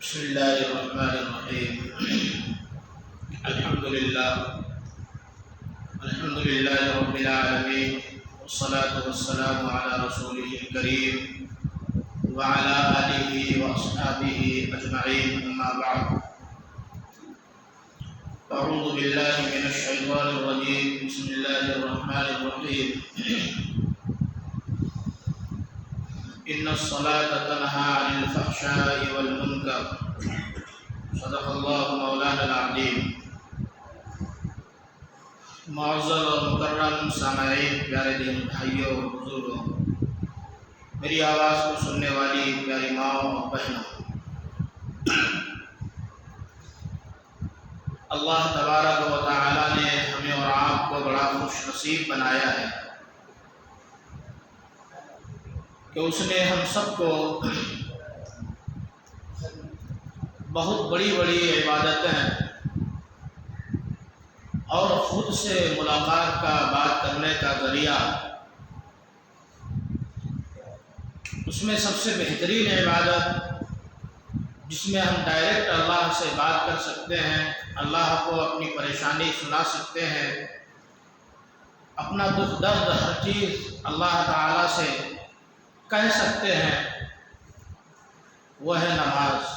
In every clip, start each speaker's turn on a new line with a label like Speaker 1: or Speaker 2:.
Speaker 1: بسم الله الرحمن الرحيم. الحمد لله رب العالمين، والصلاة والسلام على رسوله الكريم وعلى آله وأصحابه أجمعين، أما بعد. أعوذ بالله من الشيطان الرجيم. بسم الله الرحمن الرحيم. إن الصلاة تنهى عن الفحشاء والمنكر. صدق الله مولانا العظيم. معزز اور مکرم سامعین، پیارے دین بھائیوں اور بزرگوں، میری آواز کو سننے والی پیاری ماؤں اور بہنوں، اللہ تبارک و تعالی نے ہمیں اور آپ کو بڑا خوش نصیب بنایا ہے کہ اس نے ہم سب کو بہت بڑی بڑی عبادتیں اور خود سے ملاقات کا بات کرنے کا ذریعہ، اس میں سب سے بہترین عبادت جس میں ہم ڈائریکٹ اللہ سے بات کر سکتے ہیں، اللہ کو اپنی پریشانی سنا سکتے ہیں، اپنا دکھ درد ہر چیز اللہ تعالیٰ سے کہہ سکتے ہیں، وہ ہے نماز۔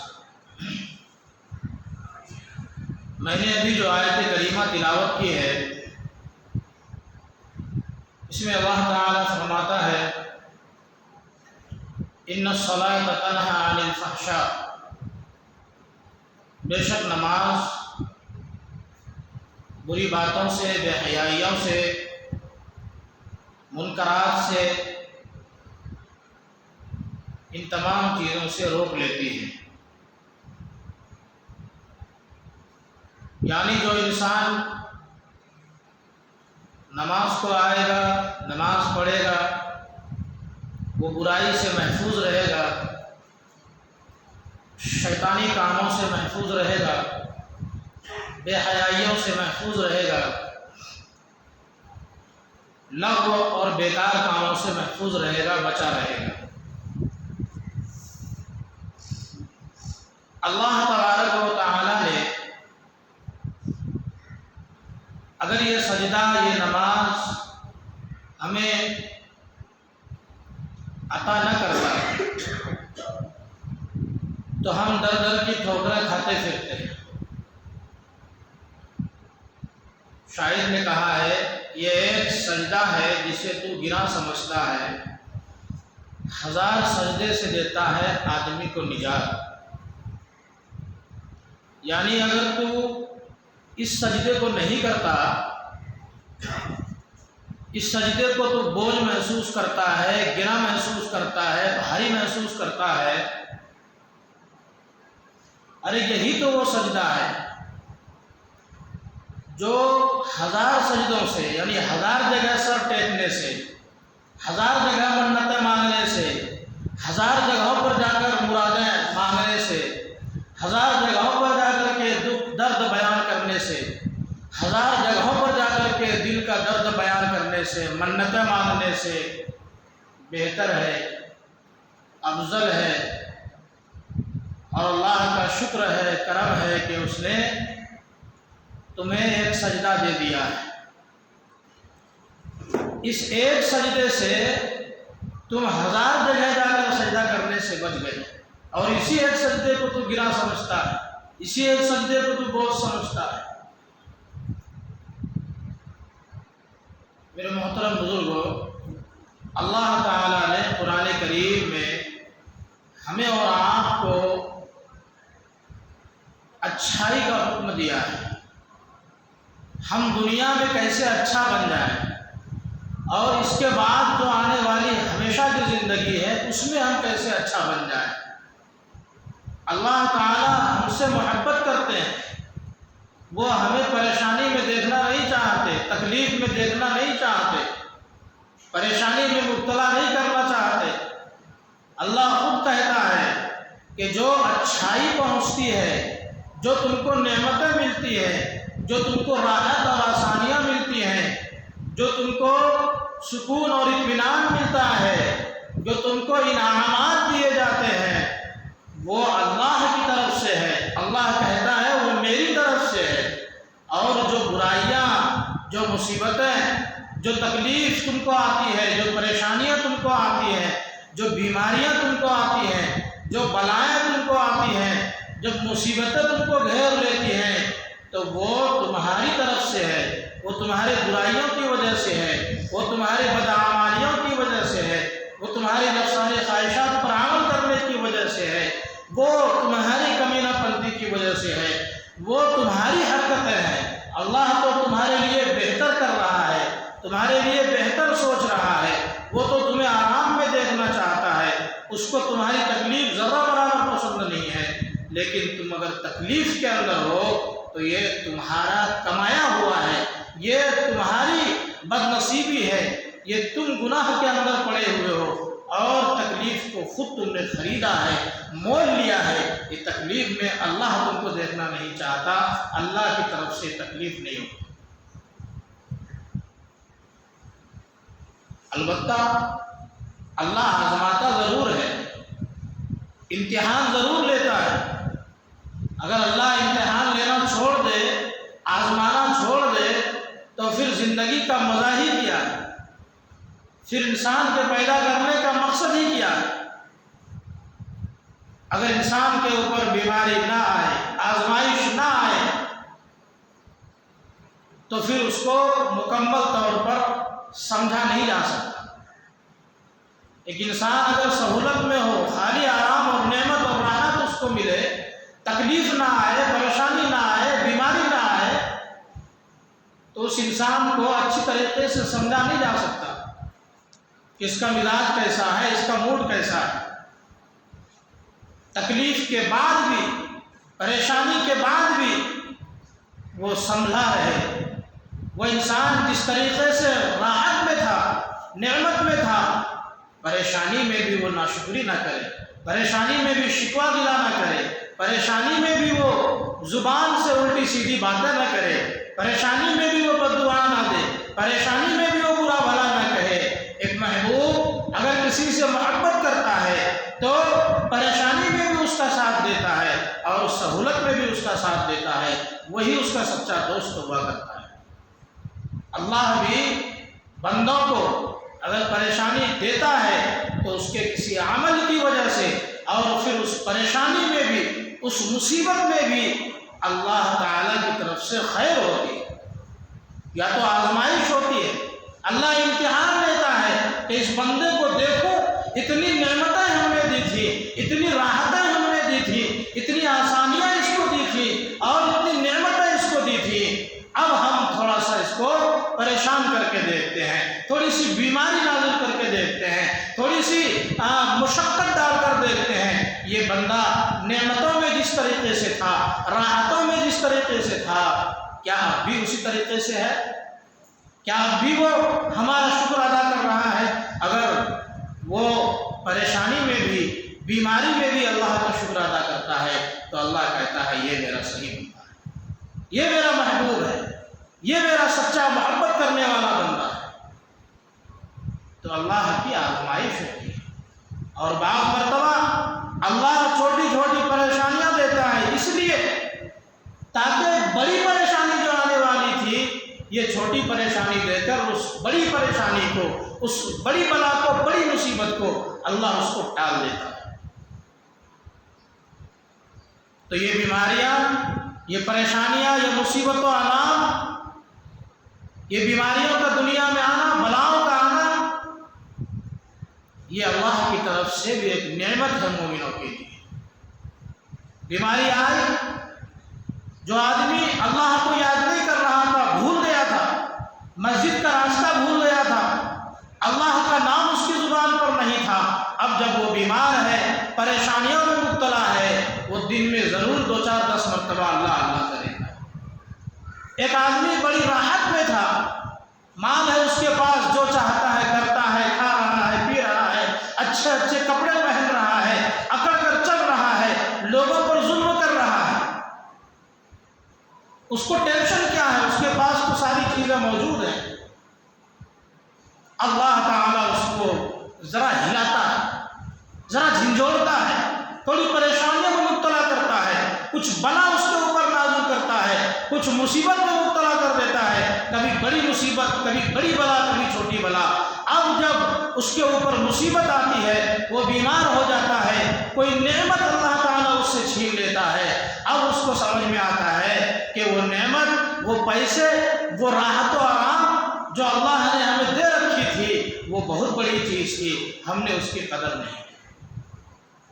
Speaker 1: میں نے ابھی جو آیت کریمہ تلاوت کی ہے، اس میں اللہ تعالیٰ فرماتا ہے ان الصلاۃ تنہی عن الفحشاء، بے شک نماز بری باتوں سے، بے حیائیوں سے، منکرات سے، ان تمام چیزوں سے روک لیتی ہے۔ یعنی جو انسان نماز کو آئے گا، نماز پڑھے گا، وہ برائی سے محفوظ رہے گا، شیطانی کاموں سے محفوظ رہے گا، بے حیائیوں سے محفوظ رہے گا، لغو اور بیکار کاموں سے محفوظ رہے گا، بچا رہے گا۔ اللہ تبارک و تعالی نے اگر یہ سجدہ، یہ نماز ہمیں عطا نہ کرتا تو ہم در در کی ٹھوکریں کھاتے پھرتے ہیں۔ شاعر نے کہا ہے یہ ایک سجدہ ہے جسے تو گراں سمجھتا ہے، ہزار سجدے سے دیتا ہے آدمی کو نجات۔ یعنی اگر تو اس سجدے کو نہیں کرتا، اس سجدے کو تو بوجھ محسوس کرتا ہے، گراں محسوس کرتا ہے، بھاری محسوس کرتا ہے، ارے یہی تو وہ سجدہ ہے جو ہزار سجدوں سے، یعنی ہزار جگہ سر ٹیکنے سے، ہزار جگہ منتیں مانگنے سے، ہزار جگہوں پر جا کر مرادیں مانگنے سے، ہزار جگہوں پر جا کر کے دکھ درد بیان کرنے سے، ہزار جگہوں پر جا کر کے دل کا درد بیان کرنے سے، منتیں مانگنے سے بہتر ہے، افضل ہے، اور اللہ کا شکر ہے، کرم ہے کہ اس نے تمہیں ایک سجدہ دے دیا ہے۔ اس ایک سجدے سے تم ہزار جگہ جا کر سجدہ کرنے سے بچ گئے، اور اسی ایک سجدے کو تو گراں سمجھتا ہے، اسی ایک سجدے کو تو بوجھ سمجھتا ہے۔ میرے محترم بزرگوں، اللہ تعالیٰ نے قرآن کریم میں ہمیں اور آپ کو اچھائی کا حکم دیا ہے، ہم دنیا میں کیسے اچھا بن جائیں، اور اس کے بعد جو آنے والی ہمیشہ کی زندگی ہے اس میں ہم کیسے اچھا بن جائیں۔ اللہ تعالیٰ ہم سے محبت کرتے ہیں، وہ ہمیں پریشانی میں دیکھنا نہیں چاہتے، تکلیف میں دیکھنا نہیں چاہتے، پریشانی میں مبتلا نہیں کرنا چاہتے۔ اللہ خود کہتا ہے کہ جو اچھائی پہنچتی ہے، جو تم کو نعمتیں ملتی ہیں، جو تم کو راحت اور آسانیاں ملتی ہیں، جو تم کو سکون اور اطمینان ملتا ہے، جو تم کو انعامات دیے جاتے ہیں، وہ اللہ کی طرف سے اللہ کہتا ہے وہ میری طرف سے ہے، اور جو برائیاں، جو مصیبتیں، جو تکلیف تم کو آتی ہے، جو پریشانیاں تم کو آتی ہیں، جو بیماریاں تم کو آتی ہیں، جو بلائیں تم کو آتی ہیں، جب مصیبتیں تم کو گھیر لیتی ہیں، تو وہ تمہاری طرف سے ہے، وہ تمہارے برائیوں کی وجہ سے ہے، وہ تمہارے بدعمالیوں کی وجہ سے ہے، وہ تمہاری نفسانی خواہشات پر عمل کرنے کی وجہ سے ہے، وہ تمہاری کمینہ پنتی کی وجہ سے ہے، وہ تمہاری حرکتیں ہیں۔ اللہ تو تمہارے لیے بہتر کر رہا ہے، تمہارے لیے بہتر سوچ رہا ہے، وہ تو تمہیں آرام میں دیکھنا چاہتا ہے، اس کو تمہاری تکلیف ذرہ برابر پسند نہیں ہے، لیکن تم اگر تکلیف کے اندر ہو تو یہ تمہارا کمایا ہوا ہے، یہ تمہاری بد نصیبی ہے، یہ تم گناہ کے اندر پڑے ہوئے ہو، اور تکلیف کو خود تم نے خریدا ہے، مول لیا ہے۔ یہ تکلیف میں اللہ تم کو دیکھنا نہیں چاہتا، اللہ کی طرف سے تکلیف نہیں ہوتی۔ البتہ اللہ آزماتا ضرور ہے، امتحان ضرور لیتا ہے۔ اگر اللہ امتحان لینا چھوڑ دے، آزمانا چھوڑ دے، تو پھر زندگی کا مزہ ہی کیا ہے، پھر انسان کے پیدا کرنے کا مقصد ہی کیا ہے۔ اگر انسان کے اوپر بیماری نہ آئے، آزمائش نہ آئے، تو پھر اس کو مکمل طور پر سمجھا نہیں جا سکتا۔ ایک انسان اگر سہولت میں ہو، خالی آرام اور نعمت اور راحت اس کو ملے، تکلیف نہ آئے، پریشانی نہ آئے، بیماری نہ آئے، تو اس انسان کو اچھی طریقے سے سمجھا نہیں جا سکتا کہ اس کا مزاج کیسا ہے، اس کا موڈ کیسا ہے۔ تکلیف کے بعد بھی، پریشانی کے بعد بھی وہ سنبھلا رہے۔ وہ انسان جس طریقے سے راحت میں تھا، نعمت میں تھا، پریشانی میں بھی وہ ناشکری نہ کرے، پریشانی میں بھی شکوہ گلا نہ کرے، پریشانی میں بھی وہ زبان سے الٹی سیدھی باتیں نہ کرے، پریشانی میں بھی وہ بد دعا نہ دے، پریشانی میں بھی وہ برا بھلا نہ کہے۔ ایک محبوب اگر کسی سے محبت کرتا ہے تو پریشانی میں بھی اس کا ساتھ دیتا ہے، اور سہولت میں بھی اس کا ساتھ دیتا ہے، وہی اس کا سچا دوست ہوا کرتا ہے۔ اللہ بھی بندوں کو اگر پریشانی دیتا ہے تو اس کے کسی عمل کی وجہ سے، اور پھر اس پریشانی میں بھی، اس مصیبت میں بھی اللہ تعالیٰ کی طرف سے خیر ہوتی ہے، یا تو آزمائش ہوتی ہے۔ اللہ امتحان لیتا ہے کہ اس بندے کو دیکھو، اتنی نعمتیں ہم نے دی تھی، اتنی راحتیں ہم نے دی تھی، اتنی آسانیاں اس کو دی تھی، اور اتنی نعمتیں اس کو دی تھی، اب ہم تھوڑا سا اس کو پریشان کر کے دیکھتے ہیں، تھوڑی سی بیماری نازل کر کے دیکھتے ہیں، تھوڑی سی مشقت ڈال کر دیکھتے ہیں۔ یہ بندہ نعمتوں میں جس طریقے سے تھا، راحتوں میں جس طریقے سے تھا، کیا اب بھی اسی طریقے سے ہے؟ کیا اب بھی وہ ہمارا شکر ادا کر رہا ہے؟ اگر وہ پریشانی میں بھی، بیماری میں بھی اللہ کا شکر ادا کرتا ہے تو اللہ کہتا ہے یہ میرا صحیح بندہ ہے، یہ میرا محبوب ہے، یہ میرا سچا محبت کرنے والا بندہ ہے۔ تو اللہ کی آزمائش ہوتی ہے، اور بعض مرتبہ اللہ چھوٹی چھوٹی پریشانیاں دیتا ہے، اس لیے تاکہ بڑی پریشانی جو آنے والی تھی، یہ چھوٹی پریشانی دے کر اس بڑی پریشانی کو، اس بڑی بلا کو، بڑی مصیبت کو اللہ اس کو ٹال دیتا ہے۔ تو یہ بیماریاں، یہ پریشانیاں، یہ مصیبت و آلام، یہ بیماریوں کا دنیا میں آنا، بلاؤں کا آنا، یہ اللہ کی طرف سے بھی ایک نعمت ہے مومنوں کے لیے۔ بیماری آئی، جو آدمی اللہ کو یاد نہیں کر رہا تھا، بھول گیا تھا، مسجد کا راستہ بھول گیا تھا، اللہ کا نام اس کی زبان پر نہیں تھا، اب جب وہ بیمار ہے، پریشانیوں میں مبتلا ہے، وہ دن میں ضرور 2 4 10 مرتبہ اللہ اللہ کرے گا۔ ایک آدمی بڑی راحت میں تھا، مال ہے اس کے پاس، جو چاہتا ہے کرتا ہے، کھا رہا ہے، پی رہا ہے، اچھے اچھے کپڑے پہن رہا ہے، اکڑ کر چل رہا ہے، لوگوں پر ظلم کر رہا ہے، اس کو ٹینشن کیا ہے؟ اس کے پاس تو ساری چیزیں موجود ہیں۔ اللہ تعالیٰ اس کو ذرا ہلاتا ہے، ذرا جھنجھوڑتا ہے، تھوڑی پریشانیوں میں مبتلا کرتا ہے، کچھ کچھ بلا اس کے اوپر نازل کرتا ہے، کچھ مصیبت میں مبتلا کر دیتا ہے، کبھی بڑی مصیبت، کبھی بڑی بلا، کبھی چھوٹی بلا۔ اب جب اس کے اوپر مصیبت آتی ہے، وہ بیمار ہو جاتا ہے، کوئی نعمت اللہ تعالیٰ اس سے چھین لیتا ہے، اب اس کو سمجھ میں آتا ہے کہ وہ نعمت، وہ پیسے، وہ راحت و آرام جو اللہ نے ہمیں دے رکھی تھی، وہ بہت بڑی چیز تھی، ہم نے اس کی قدر نہیں کی۔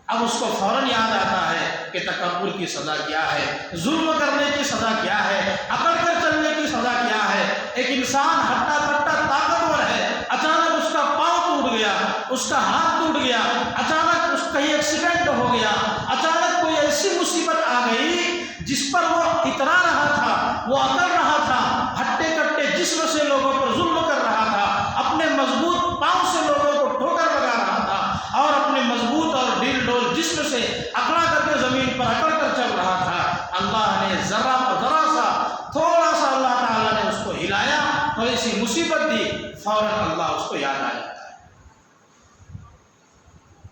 Speaker 1: اب اس کو فوراً یاد آتا ہے کہ تکبر کی سزا کیا ہے، ظلم کرنے کی سزا کیا ہے، اکڑ کر چلنے کی سزا کیا ہے۔ ایک انسان ہٹا کٹا طاقتور ہے، اچانک اس کا پاؤں ٹوٹ گیا، اس کا ہاتھ ٹوٹ گیا، اچانک اس کہیں ایکسیڈنٹ ہو گیا، اچانک کوئی ایسی مصیبت آ گئی جس پر وہ اترا رہا تھا، وہ اکڑ رہا تھا، ہٹے کٹے جسم سے لوگوں پر ظلم کر رہا تھا، اپنے مضبوط پاؤں سے لوگوں کو ٹھوکر لگا رہا تھا، اور اپنے مضبوط اور ڈھیل ڈول جسم سے اکڑا کر کے زمین پر اکڑ کر چل رہا تھا۔ اللہ نے ذرا سا تھوڑا سا اللہ تعالیٰ نے اس کو ہلایا، تھوڑی سی مصیبت دی، فوراً اللہ اس کو یاد آ جاتا ہے۔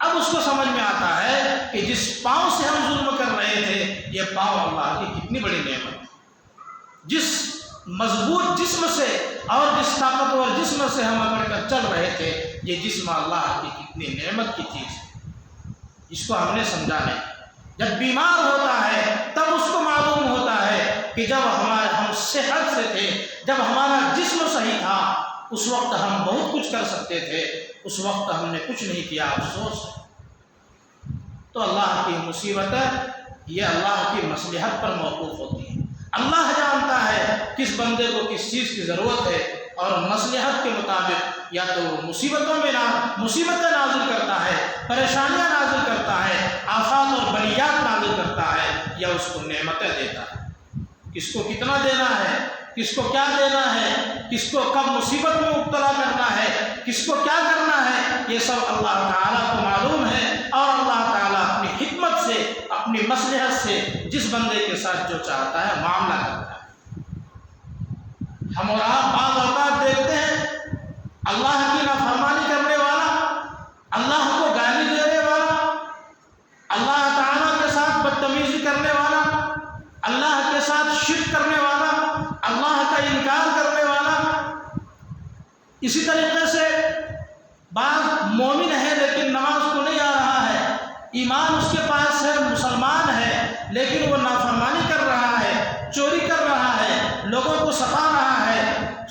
Speaker 1: اب اس کو سمجھ میں آتا ہے کہ جس پاؤں سے ہم ظلم کر رہے تھے، یہ پاؤں اللہ کی کتنی بڑی نعمت ہے۔ جس مضبوط جسم سے اور جس طاقتور جسم سے ہم اکڑ کر چل رہے تھے، یہ جسم اللہ کی کتنی نعمت کی چیز ہے، اس کو ہم نے سمجھا نہیں۔ جب بیمار ہوتا ہے تب اس کو معلوم ہوتا ہے کہ جب ہم صحت سے تھے، جب ہمارا جسم صحیح تھا، اس وقت ہم بہت کچھ کر سکتے تھے، اس وقت ہم نے کچھ نہیں کیا، افسوس۔ تو اللہ کی مصیبتیں یہ اللہ کی مصلحت پر موقوف ہوتی ہیں۔ اللہ جانتا ہے کس بندے کو کس چیز کی ضرورت ہے، اور مصلحت کے مطابق یا تو وہ مصیبتیں نازل کرتا ہے، پریشانیاں نازل کرتا ہے، آفات اور بلیات نازل کرتا ہے، یا اس کو نعمتیں دیتا ہے۔ کس کو کتنا دینا ہے، کس کو کیا دینا ہے، کس کو کب مصیبت میں مبتلا کرنا ہے، کس کو کیا کرنا ہے، یہ سب اللہ تعالیٰ کو معلوم ہے، اور اللہ تعالیٰ اپنی حکمت سے، اپنی مصلحت سے جس بندے کے ساتھ جو چاہتا ہے معاملہ کرتا ہے۔ ہم اور آپ بعض اوقات دیکھتے ہیں اللہ کی نافرمانی کرنے والا، اللہ کو گالی دینے والا، اللہ تعالیٰ کے ساتھ بدتمیزی کرنے والا، اللہ کے ساتھ شرک کرنے والا، اللہ کا انکار کرنے والا۔ اسی طریقے سے بعض مومن ہے لیکن نماز کو نہیں آ رہا ہے، ایمان اس کے پاس ہے، مسلمان ہے، لیکن وہ نافرمانی کر رہا ہے، چوری کر رہا ہے، لوگوں کو ستا رہا ہے،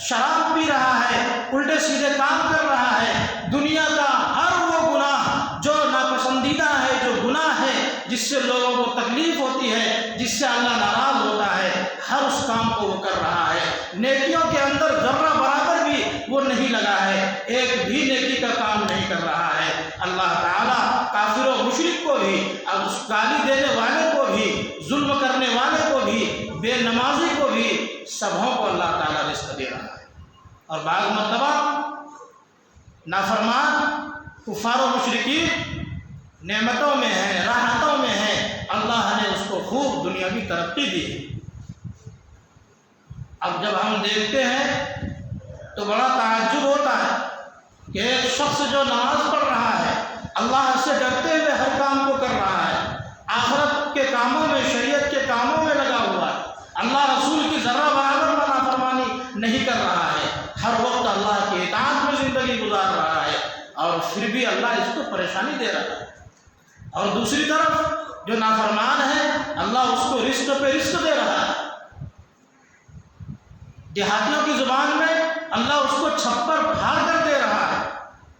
Speaker 1: شراب پی رہا ہے، الٹے سیدھے کام کر رہا ہے، دنیا کا ہر وہ گناہ جو ناپسندیدہ ہے، جو گناہ ہے جس سے لوگوں کو تکلیف ہوتی ہے، جس سے اللہ ناراض ہوتا ہے، ہر اس کام کو وہ کر رہا ہے۔ نیکیوں کے اندر ذرہ برابر بھی وہ نہیں لگا ہے، ایک بھی نیکی کا کام نہیں کر رہا ہے۔ اللہ تعالیٰ کافر و مشرک کو بھی، اور اس گالی دینے والے کو بھی، ظلم کرنے والے کو بھی، بے نمازی کو بھی، سبھوں کو اللہ تعالیٰ رزق دے رہا ہے۔ اور بعض مرتبہ نافرمان کفار و مشرکین نعمتوں میں ہیں، راحتوں میں ہیں، اللہ نے اس کو خوب دنیاوی ترقی دی ہے۔ اب جب ہم دیکھتے ہیں تو بڑا تعجب ہوتا ہے کہ ایک شخص جو نماز پڑھ رہا ہے، اللہ سے ڈرتے ہوئے ہر کام کو کر رہا ہے، آخرت کے کاموں میں، شریعت کے کاموں میں لگا ہوا ہے، اللہ رسول کی ذرہ برابر نافرمانی نہیں کر رہا ہے، ہر وقت اللہ کی اطاعت میں زندگی گزار رہا ہے، اور پھر بھی اللہ اس کو پریشانی دے رہا ہے۔ اور دوسری طرف جو نافرمان ہے، اللہ اس کو رزق پہ رزق دے رہا ہے۔ دیہاتیوں کی زبان میں اللہ اس کو چھپر پھاڑ کر دے رہا ہے،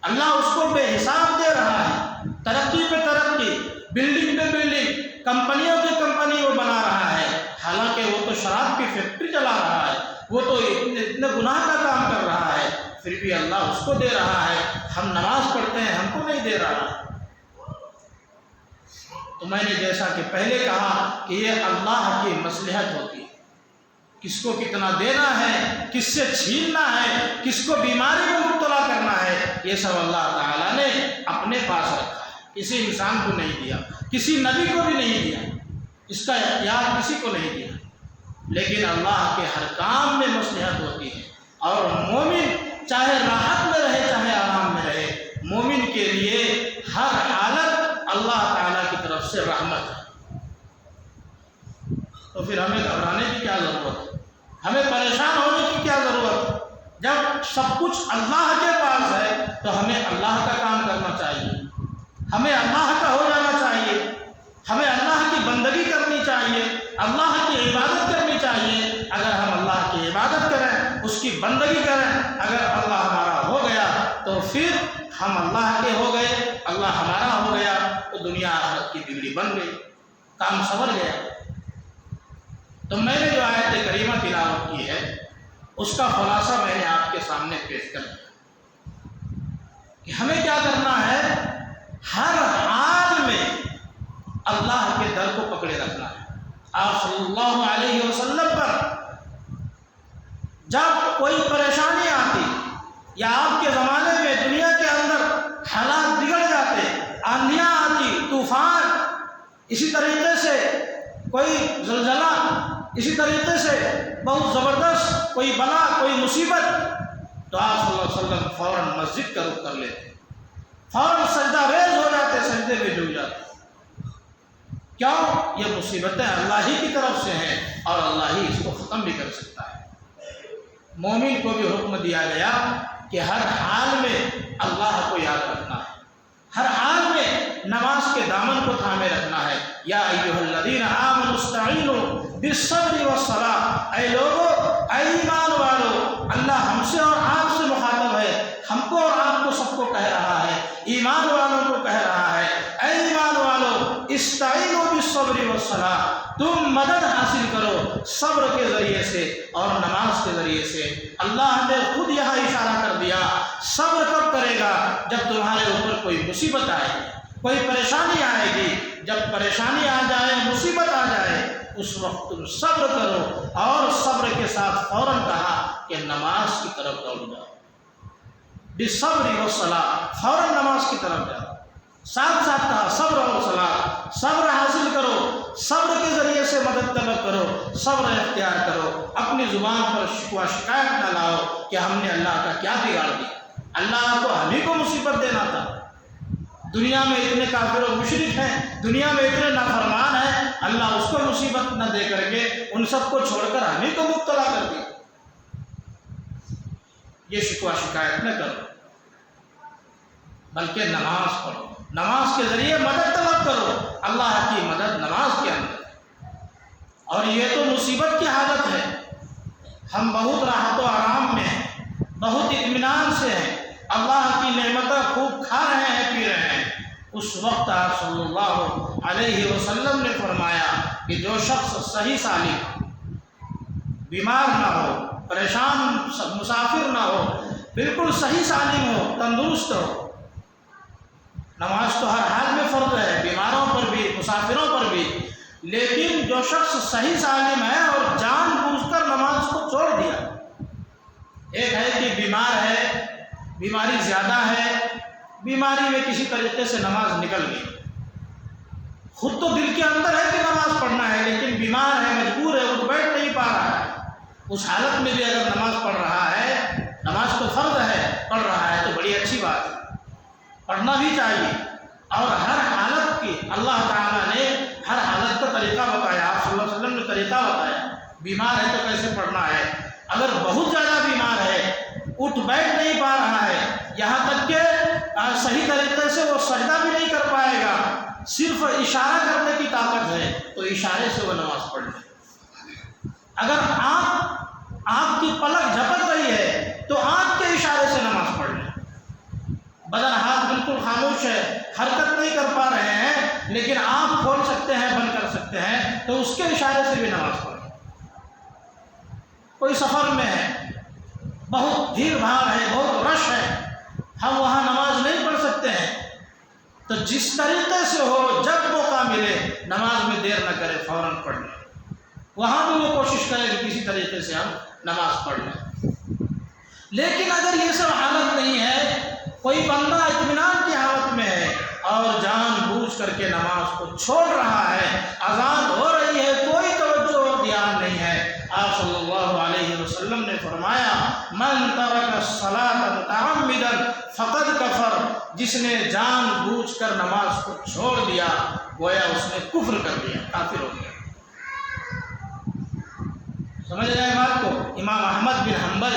Speaker 1: اللہ اس کو بے حساب دے رہا ہے، ترقی پہ ترقی، بلڈنگ پہ بلڈنگ، کمپنیوں پہ کمپنی وہ بنا رہا ہے، حالانکہ وہ تو شراب کی فیکٹری چلا رہا ہے، وہ تو اتنے گناہ کا کام کر رہا ہے، پھر بھی اللہ اس کو دے رہا ہے۔ ہم نماز پڑھتے ہیں، ہم کو نہیں دے رہا۔ تو میں نے جیسا کہ پہلے کہا کہ یہ اللہ کی مصلحت ہوتی ہے، کس کو کتنا دینا ہے، کس سے چھیننا ہے، کس کو بیماری میں مبتلا کرنا ہے، یہ سب اللہ تعالیٰ نے اپنے پاس رکھا ہے، کسی انسان کو نہیں دیا، کسی نبی کو بھی نہیں دیا، اس کا اختیار کسی کو نہیں دیا۔ لیکن اللہ کے ہر کام میں مصلحت ہوتی ہے، اور مومن چاہے راحت میں رہے چاہے آرام میں رہے، مومن کے لیے ہر حالت اللہ تعالیٰ کی طرف سے رحمت ہے۔ تو پھر ہمیں گھبرانے کی کیا ضرورت ہے؟ ہمیں پریشان ہونے کی کیا ضرورت ہے؟ جب سب کچھ اللہ کے پاس ہے تو ہمیں اللہ کا کام کرنا چاہیے، ہمیں اللہ کا ہو جانا چاہیے، ہمیں اللہ کی بندگی کرنی چاہیے، اللہ کی عبادت کرنی چاہیے۔ اگر ہم اللہ کی عبادت کریں، اس کی بندگی کریں، اگر اللہ ہمارا ہو گیا تو پھر ہم اللہ کے ہو گئے، اللہ ہمارا ہو گیا تو دنیا آخرت کی بگڑی بن گئی، کام سنور گیا۔ تو میں نے جو آیت کریمہ تلاوت کی ہے اس کا خلاصہ میں نے آپ کے سامنے پیش کر دیا کہ ہمیں کیا کرنا ہے، ہر حال میں اللہ کے در کو پکڑے رکھنا ہے۔ آپ صلی اللہ علیہ وسلم پر جب کوئی پریشانی آتی یا آپ کے زمانے میں دنیا کے اندر حالات بگڑ جاتے، آندھیاں آتی، طوفان، اسی طریقے سے کوئی زلزلہ، اسی طریقے سے بہت زبردست کوئی بلا، کوئی مصیبت، تو آپ صلی اللہ علیہ وسلم فوراً مسجد کا رخ کر لیتے، فوراً سجدہ ریز ہو جاتے، سجدے میں ڈوب جاتے۔ کیوں؟ یہ مصیبتیں اللہ ہی کی طرف سے ہیں اور اللہ ہی اس کو ختم بھی کر سکتا ہے۔ مومن کو بھی حکم دیا گیا کہ ہر حال میں اللہ کو یاد رکھنا ہے، ہر حال میں نماز کے دامن کو تھامے رکھنا ہے۔ یا ایھا الذین آمنوا استعینوا بالصبر والصلاۃ، اے لوگو، اے ایمان والو، اللہ ہم سے اور آپ سے مخاطب ہے، ہم کو اور آپ کو سب کو کہہ رہا ہے، ایمان والوں کو کہہ رہا ہے، اے ایمان والو استعینوا بالصبر والصلاۃ، تم مدد حاصل کرو صبر کے ذریعے سے اور نماز کے ذریعے سے۔ اللہ نے خود یہاں اشارہ کر دیا، صبر کب کرے گا؟ جب تمہارے اوپر کوئی مصیبت آئے، کوئی پریشانی آئے گی، جب پریشانی آ جائے، مصیبت آ جائے، اس وقت تم صبر کرو، اور صبر کے ساتھ فوراً کہا کہ نماز کی طرف دوڑ جاؤ، بالصبر والصلاۃ، فوراً نماز کی طرف جاؤ۔ ساتھ ساتھ کہا صبر اور صلاۃ، صبر حاصل کرو، صبر کے ذریعے سے مدد طلب کرو، صبر اختیار کرو، اپنی زبان پر شکوہ شکایت نہ لاؤ کہ ہم نے اللہ کا کیا بگاڑ دیا، اللہ کو ہم ہی کو مصیبت دینا تھا، دنیا میں اتنے کافر و مشرک ہیں، دنیا میں اتنے نافرمان ہیں، اللہ اس کو مصیبت نہ دے کر کے ان سب کو چھوڑ کر ہم ہی کو مبتلا کر دیا۔ یہ شکوہ شکایت نہ کرو، بلکہ نماز پڑھو، نماز کے ذریعے مدد طلب کرو، اللہ کی مدد نماز کے اندر۔ اور یہ تو مصیبت کی حالت ہے، ہم بہت راحت و آرام میں ہیں، بہت اطمینان سے ہیں، اللہ کی نعمتیں خوب کھا رہے ہیں، پی رہے ہیں، اس وقت آپ صلی اللہ علیہ وسلم نے فرمایا کہ جو شخص صحیح سالم، بیمار نہ ہو، پریشان مسافر نہ ہو، بالکل صحیح سالم ہو، تندرست ہو، نماز تو ہر حال میں فرض ہے، بیماروں پر بھی، مسافروں پر بھی، لیکن جو شخص صحیح سالم ہے اور جان بوجھ کر نماز کو چھوڑ دیا، ایک ہے کہ بیمار ہے، بیماری زیادہ ہے، بیماری میں کسی طریقے سے نماز نکل گئی، خود تو دل کے اندر ہے کہ نماز پڑھنا ہے، لیکن بیمار ہے، مجبور ہے، اٹھ بیٹھ نہیں پا رہا ہے، اس حالت میں بھی اگر نماز پڑھ رہا ہے، نماز تو فرض ہے، پڑھ رہا ہے تو بڑی اچھی بات ہے، پڑھنا بھی چاہیے۔ اور ہر حالت کی اللہ تعالیٰ نے ہر حالت کا طریقہ بتایا، آپ صلی اللہ علیہ وسلم نے طریقہ بتایا، بیمار ہے تو کیسے پڑھنا ہے، اگر بہت زیادہ بیمار ہے، اٹھ بیٹھ نہیں پا رہا ہے، یہاں تک کہ صحیح طریقے سے وہ سجدہ بھی نہیں کر پائے گا، صرف اشارہ کرنے کی طاقت ہے تو اشارے سے وہ نماز پڑھ لے، اگر آنکھ کی پلک جھپک رہی ہے تو آنکھ کے اشارے سے نماز پڑھ لیں، بدن ہاتھ بالکل خاموش ہے، حرکت نہیں کر پا رہے ہیں، لیکن آنکھ کھول سکتے ہیں، بند کر سکتے ہیں، تو اس کے اشارے سے بھی نماز پڑھیں۔ کوئی سفر میں ہے، بہت بھیڑ بھاڑ ہے، بہت رش ہے، ہم وہاں نماز نہیں پڑھ سکتے ہیں، تو جس طریقے سے ہو، جب موقع ملے نماز میں دیر نہ کرے، فوراً پڑھ لیں، وہاں بھی وہ کوشش کرے کہ کسی طریقے سے ہم نماز پڑھ لیں۔ لیکن اگر یہ سب حالت نہیں ہے، کوئی بندہ اطمینان کی حالت میں ہے اور جان بوجھ کر کے نماز کو چھوڑ رہا ہے، اذان ہو رہی ہے، کوئی توجہ اور دھیان نہیں ہے، آپ صلی اللہ علیہ وسلم نے فرمایا من ترک الصلاۃ متعمدا فقد کفر، جس نے جان بوجھ کر نماز کو چھوڑ دیا گویا اس نے کفر کر دیا، کافر ہو گیا۔ سمجھ جائے بات کو. امام احمد بن حنبل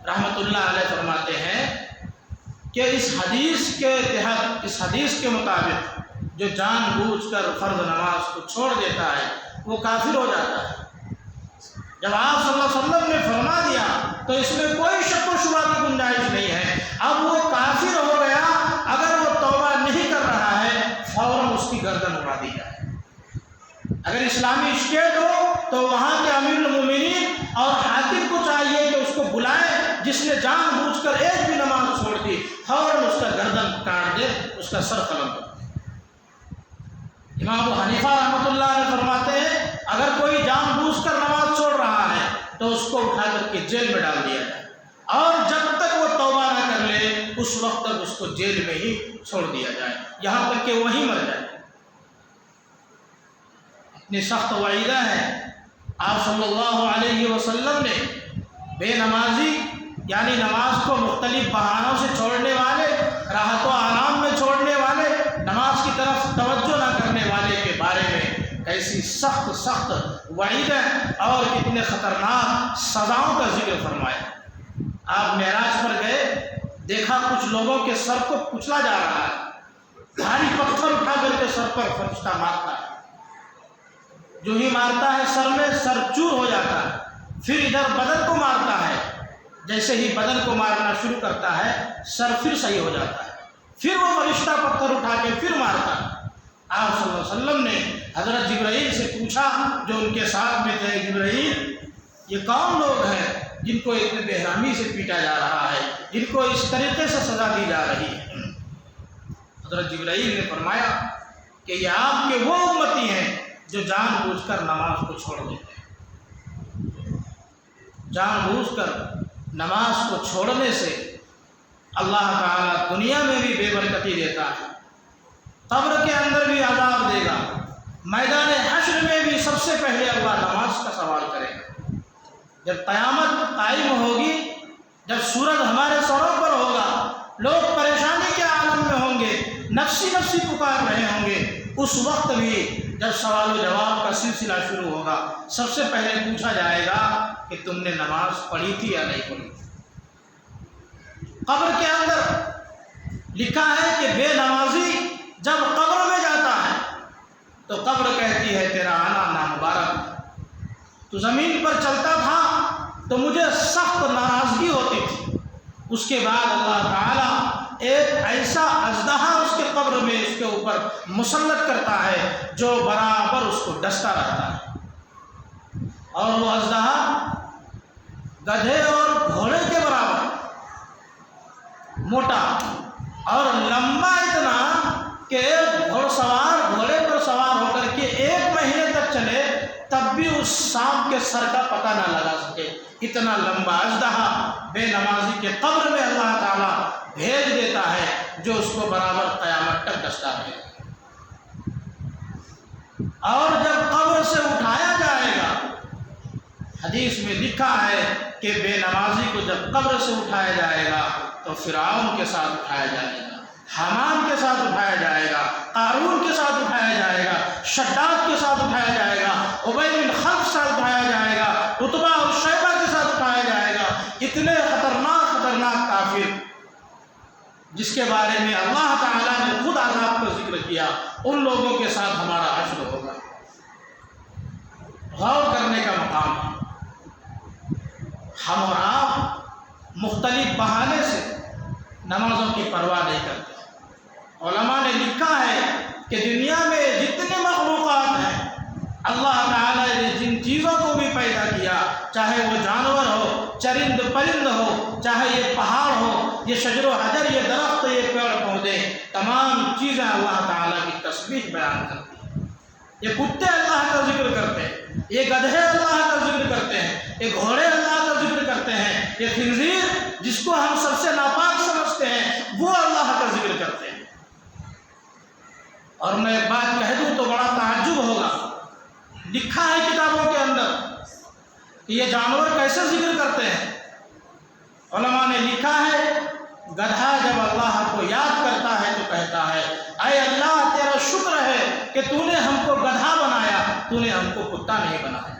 Speaker 1: رحمۃ اللہ علیہ فرماتے ہیں کہ اس حدیث کے تحت، اس حدیث کے مطابق جو جان بوجھ کر فرض نماز کو چھوڑ دیتا ہے وہ کافر ہو جاتا ہے. جب آپ صلی اللہ علیہ وسلم نے فرما دیا تو اس میں کوئی شک و شبہ کی گنجائش نہیں ہے. اب وہ کافر ہو گیا، اگر وہ توبہ نہیں کر رہا ہے فوراً اس کی گردن اڑا دی جائے. اگر اسلامی اسٹیٹ ہو تو وہاں کے امیر المومنین اور حاکم کو چاہیے کہ اس کو بلائے، جس نے جان بوجھ کر ایک بھی نماز چھوڑ دی فوراً اس کا گردن کاٹ دے، اس کا سر قلم کر دے. امام ابو حنیفہ رحمۃ اللہ علیہ فرماتے ہیں اگر کوئی جان بوجھ کر نماز چھوڑ رہا ہے تو اس کو اٹھا کر کے جیل میں ڈال دیا جائے، اور جب تک وہ توبہ نہ کر لے اس وقت تک اس کو جیل میں ہی چھوڑ دیا جائے، یہاں تک کہ وہیں مر جائے. اتنی سخت وعیدہ ہے. آپ صلی اللہ علیہ وسلم نے بے نمازی یعنی نماز کو مختلف بہانوں سے چھوڑنے والے، راحت و آرام میں چھوڑنے والے، نماز کی طرف توجہ نہ کرنے والے کے بارے میں کیسی سخت وعید ہے اور کتنے خطرناک سزاؤں کا ذکر فرمایا. آپ معراج پر گئے، دیکھا کچھ لوگوں کے سر کو کچلا جا رہا ہے، بھاری پتھر اٹھا کر کے سر پر فرشتہ مارتا ہے. جو ہی مارتا ہے سر میں، سر چور ہو جاتا ہے. پھر ادھر بدن کو مارتا ہے، جیسے ہی بدن کو مارنا شروع کرتا ہے سر پھر صحیح ہو جاتا ہے. پھر وہ فرشتہ پتھر اٹھا کے پھر مارتا ہے. آپ صلی اللہ علیہ وسلم نے حضرت جبرائیل سے پوچھا جو ان کے ساتھ میں تھے، جبرائیل یہ کون لوگ ہیں جن کو اتنے بےرحمی سے پیٹا جا رہا ہے، جن کو اس طریقے سے سزا دی جا رہی ہے؟ حضرت جبرائیل نے فرمایا کہ یہ آپ کے وہ امتی ہیں جو جان بوجھ کر نماز کو چھوڑ دیتے ہیں. جان بوجھ کر نماز کو چھوڑنے سے اللہ تعالیٰ دنیا میں بھی بے برکتی دیتا ہے، قبر کے اندر بھی عذاب دے گا، میدان حشر میں بھی سب سے پہلے اللہ نماز کا سوال کرے گا. جب قیامت قائم ہوگی، جب سورج ہمارے سروں پر ہوگا، لوگ پریشانی کے عالم میں ہوں گے، نفسی پکار رہے ہوں گے، اس وقت بھی جب سوال و جواب کا سلسلہ شروع ہوگا سب سے پہلے پوچھا جائے گا کہ تم نے نماز پڑھی تھی یا نہیں پڑھی تھی. قبر کے اندر لکھا ہے کہ بے نمازی جب قبر میں جاتا ہے تو قبر کہتی ہے تیرا آنا نامبارک. تو زمین پر چلتا تھا تو مجھے سخت ناراضگی ہوتی تھی. اس کے بعد اللہ تعالیٰ ایک ایسا اژدہا اس کے قبر میں اس کے اوپر مسلط کرتا ہے جو برابر اس کو ڈستا رہتا ہے. اور وہ اژدہا گدھے اور گھوڑے کے برابر موٹا اور لمبا اتنا کہ ایک سوار گھوڑے پر سوار ہو کر کے 1 مہینے تک چلے تب بھی اس سانپ کے سر کا پتہ نہ لگا سکے. اتنا لمبا اژدہا بے نمازی کے قبر میں اللہ تعالیٰ بھیج دیتا ہے جو اس کو برابر قیامت تک ڈستا رہے. اور جب قبر سے اٹھایا جائے گا، حدیث میں لکھا ہے کہ بے نمازی کو جب قبر سے اٹھایا جائے گا تو فرعون کے ساتھ اٹھایا جائے گا، حامان کے ساتھ اٹھایا جائے گا، قارون کے ساتھ اٹھایا جائے گا، شداد کے ساتھ اٹھایا جائے گا، ابی بن خلف کے ساتھ اٹھایا جائے گا، عتبہ اور شیبہ کے ساتھ اٹھایا جائے گا. اتنے خطرناک کافر جس کے بارے میں اللہ تعالیٰ نے خود عذاب کا ذکر کیا، ان لوگوں کے ساتھ ہمارا حشر ہوگا. غور کرنے کا مقام ہے. ہم اور آپ مختلف بہانے سے نمازوں کی پرواہ نہیں کرتے. علماء نے لکھا ہے کہ دنیا میں جتنے مخلوقات ہیں اللہ تعالیٰ نے جن چیزوں کو بھی پیدا کیا، چاہے وہ جانور ہو، چرند پرند ہو، چاہے یہ پہاڑ ہو، یہ شجر و حجر، یہ درخت، یہ پیڑ پودے، تمام چیزیں اللہ تعالیٰ کی تسبیح بیان کرتی ہیں. یہ کتے اللہ کا ذکر کرتے ہیں، یہ گدھے اللہ کا ذکر کرتے ہیں، یہ گھوڑے اللہ کا ذکر کرتے ہیں، یہ خنزیر جس کو ہم سب سے ناپاک سمجھتے ہیں وہ اللہ کا ذکر کرتے ہیں. اور میں ایک بات کہہ دوں تو بڑا تعجب ہوگا، لکھا ہے کتابوں کے اندر کہ یہ جانور کیسے ذکر کرتے ہیں. علماء نے لکھا ہے گدھا جب اللہ کو یاد کرتا ہے تو کہتا ہے اے اللہ تیرا شکر ہے کہ تو نے ہم کو گدھا بنایا، تو نے ہم کو کتا نہیں بنایا.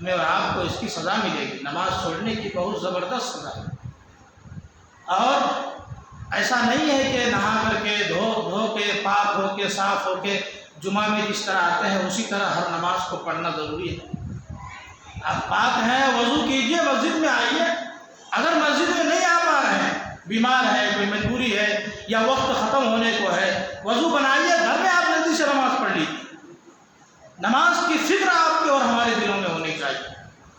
Speaker 1: ہمیں اور آپ کو اس کی سزا ملے گی، نماز چھوڑنے کی بہت زبردست سزا ہے۔ اور ایسا نہیں ہے کہ نہا کر کے دھو کے پاک ہو کے صاف ہو کے جمعہ میں جس طرح آتے ہیں اسی طرح ہر نماز کو پڑھنا ضروری ہے۔ آپ پاک ہیں، وضو کیجئے، مسجد میں آئیے۔ اگر مسجد میں نہیں آ پا رہے ہیں، بیمار ہے، کوئی مجبوری ہے یا وقت ختم ہونے کو ہے، وضو بنائیے، گھر میں آپ جلدی سے نماز پڑھ لیجیے۔ نماز کی فکر آپ کے اور ہمارے دلوں میں ہونی چاہیے۔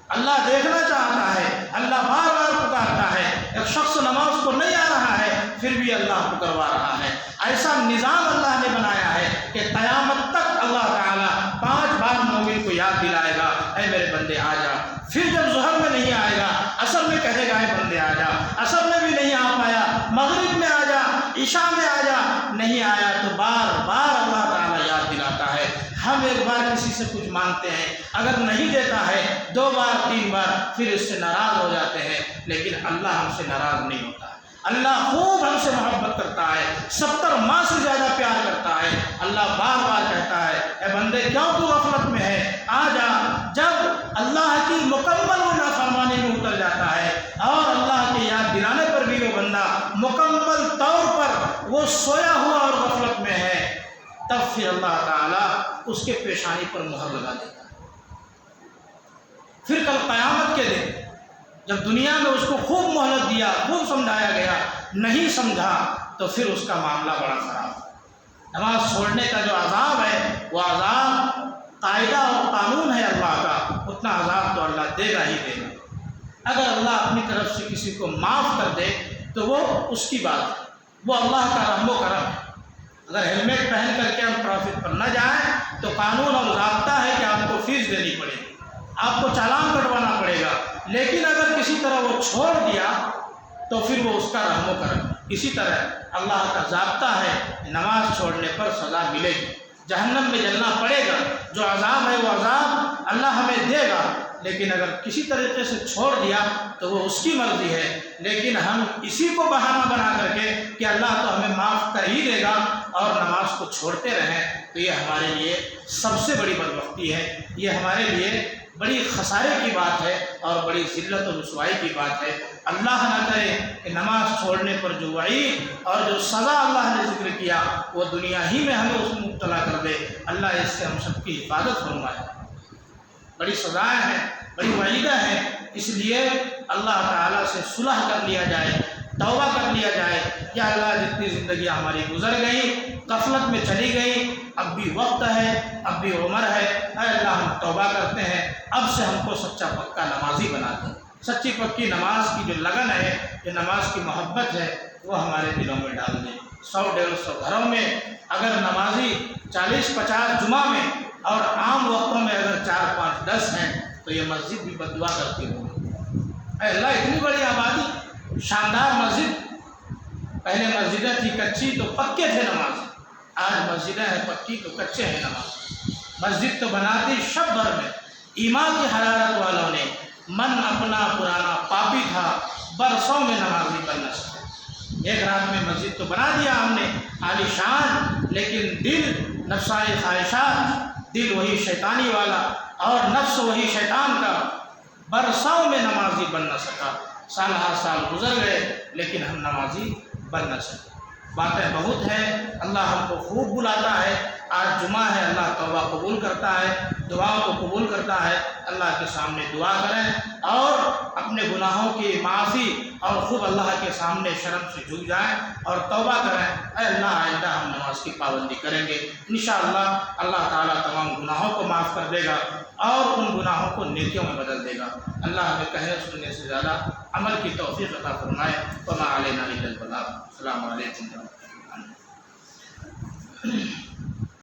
Speaker 1: اللہ دیکھنا چاہتا ہے، اللہ بار بار پکارتا ہے۔ ایک شخص نماز کو نہیں آ رہا ہے پھر بھی اللہ کو کروا رہا ہے۔ ایسا نظام اللہ نے بنایا ہے کہ قیامت تک اللہ تعالیٰ 5 بار مومن کو یاد دلائے گا، اے میرے بندے آ جا۔ پھر جب ظہر میں نہیں آئے گا، عصر میں کہے گا، اے بندے آ جا۔ عصر میں بھی نہیں آ پایا، مغرب میں آ جا، عشاء میں آ جا، نہیں آیا تو بار بار اللہ تعالیٰ یاد دلاتا ہے۔ ہم ایک بار کسی سے کچھ مانگتے ہیں، اگر نہیں دیتا ہے 2 بار 3 بار پھر اس سے ناراض ہو جاتے ہیں، لیکن اللہ ہم سے ناراض نہیں ہوتا۔ اللہ خوب ہم سے محبت کرتا ہے، 70 ماہ سے زیادہ پیار کرتا ہے۔ اللہ بار بار کہتا ہے، اے بندے کیوں تو غفلت میں ہے، آ جا۔ جب اللہ کی مکمل وہ نافرمانی میں اتر جاتا ہے اور اللہ کے یاد دلانے پر بھی وہ بندہ مکمل طور پر وہ سویا ہوا اور غفلت میں ہے، تب پھر اللہ تعالیٰ اس کے پیشانی پر مہر لگا دیتا ہے۔ پھر کل قیامت کے دن جب دنیا میں اس کو خوب مہلت دیا، خوب سمجھایا گیا، نہیں سمجھا تو پھر اس کا معاملہ بڑا خراب ہے۔ نماز چھوڑنے کا جو عذاب ہے وہ عذاب قاعدہ اور قانون ہے اللہ کا، اتنا عذاب تو اللہ دے گا ہی دے گا۔ اگر اللہ اپنی طرف سے کسی کو معاف کر دے تو وہ اس کی بات ہے، وہ اللہ کا رحم و کرم ہے۔ اگر ہیلمٹ پہن کر کے ہم ٹریفک پر نہ جائیں تو قانون اور ضابطہ ہے کہ آپ کو فیس دینی پڑے گی، آپ کو چالان کٹوانا پڑے گا، لیکن اگر کسی طرح وہ چھوڑ دیا تو پھر وہ اس کا رحم و کرم ہے۔ اسی طرح اللہ کا ضابطہ ہے، نماز چھوڑنے پر سزا ملے گی، جہنم میں جلنا پڑے گا، جو عذاب ہے وہ عذاب اللہ ہمیں دے گا، لیکن اگر کسی طریقے سے چھوڑ دیا تو وہ اس کی مرضی ہے۔ لیکن ہم اسی کو بہانہ بنا کر کے کہ اللہ تو ہمیں معاف کر ہی دے گا اور نماز کو چھوڑتے رہیں، تو یہ ہمارے لیے سب سے بڑی بدبختی ہے، یہ ہمارے لیے بڑی خسارے کی بات ہے اور بڑی ذلت و رسوائی کی بات ہے۔ اللہ نہ کرے کہ نماز چھوڑنے پر جو وعید اور جو سزا اللہ نے ذکر کیا وہ دنیا ہی میں ہمیں اس میں مبتلا کر دے۔ اللہ اس سے ہم سب کی حفاظت فرمائے۔ بڑی سزائیں ہیں، بڑی وعیدیں ہیں، اس لیے اللہ تعالیٰ سے صلح کر لیا جائے، توبہ کر لیا جائے کہ اللہ جتنی زندگیاں ہماری گزر گئیں، غفلت میں چلی گئیں، اب بھی وقت ہے، اب بھی عمر ہے، اے اللہ ہم توبہ کرتے ہیں، اب سے ہم کو سچا پکا نمازی بنا دیں۔ سچی پکی نماز کی جو لگن ہے، جو نماز کی محبت ہے، وہ ہمارے دلوں میں ڈال دیں۔ 100-150 گھروں میں اگر نمازی 40-50 جمعہ میں اور عام وقتوں میں اگر 4-5-10 ہیں تو یہ مسجد بھی بد دعا کرتی ہوگی۔ اے اللہ اتنی بڑی آبادی، شاندار مسجد، پہلے مسجدیں تھی کچی تو پکے تھے نماز، آج مسجدیں ہیں پکی تو کچے ہیں نماز۔ مسجد تو بناتی شب بھر میں، ایمان کی حرارت والوں نے، من اپنا پرانا پاپی تھا، برسوں میں نمازی بن نہ سکے۔ ایک رات میں مسجد تو بنا دیا ہم نے عالی شان، لیکن دل نفسانی خواہشات، دل وہی شیطانی والا اور نفس وہی شیطان کا، برسوں میں نمازی بن نہ سکا۔ سال ہر سال گزر گئے لیکن ہم نمازی بن نہ سکے۔ باتیں بہت ہیں، اللہ ہم کو خوب بلاتا ہے۔ آج جمعہ ہے، اللہ توبہ قبول کرتا ہے، دعاؤں کو قبول کرتا ہے۔ اللہ کے سامنے دعا کریں اور اپنے گناہوں کی معافی اور خوب اللہ کے سامنے شرم سے جھک جائیں اور توبہ کریں۔ اے اللہ آئندہ ہم نماز کی پابندی کریں گے انشاءاللہ۔ اللہ تعالیٰ تمام گناہوں کو معاف کر دے گا اور ان گناہوں کو نیکیوں میں بدل دے گا۔ اللہ ہمیں کہنے سننے سے زیادہ عمل کی توفیق عطا فرمائے۔ وما علینا الا البلاغ۔ السلام علیکم ورحمۃ اللہ۔